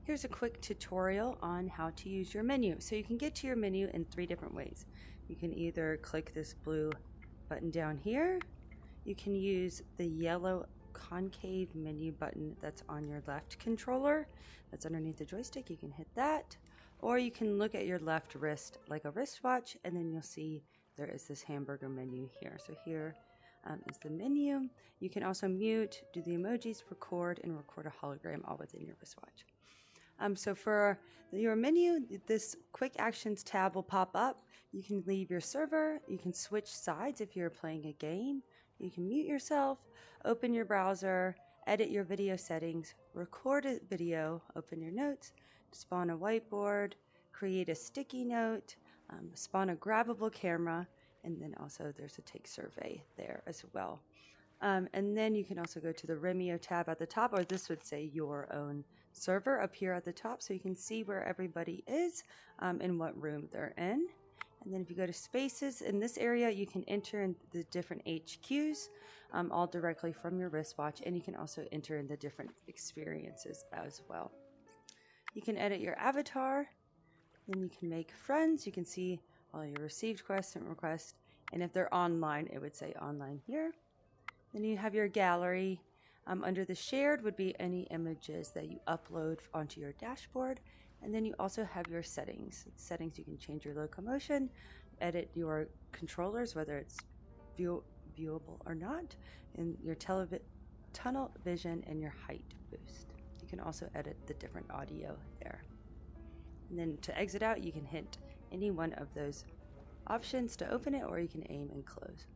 Here's a quick tutorial on how to use your menu. So you can get to your menu in 3 different ways. You can either click this blue button down here. You can use the yellow concave menu button that's on your left controller. That's underneath the joystick. You can hit that. Or you can look at your left wrist like a wristwatch, and then you'll see there is this hamburger menu here. So here is the menu. You can also mute, do the emojis, record, and record a hologram all within your wristwatch. So for your menu, this quick actions tab will pop up. You can leave your server, you can switch sides if you're playing a game, you can mute yourself, open your browser, edit your video settings, record a video, open your notes, spawn a whiteboard, create a sticky note, spawn a grabbable camera, and then also there's a take survey there as well. And then you can also go to the Remio tab at the top, or this would say your own server up here at the top, so you can see where everybody is and what room they're in. And then if you go to spaces, in this area you can enter in the different HQs all directly from your wristwatch, and you can also enter in the different experiences as well. You can edit your avatar, then you can make friends. You can see all your received quests and requests, and if they're online it would say online here. Then you have your gallery. Under the shared would be any images that you upload onto your dashboard. And then you also have your settings. Settings, you can change your locomotion, edit your controllers, whether it's viewable or not, and your tunnel vision and your height boost. You can also edit the different audio there. And then to exit out, you can hit any one of those options to open it, or you can aim and close.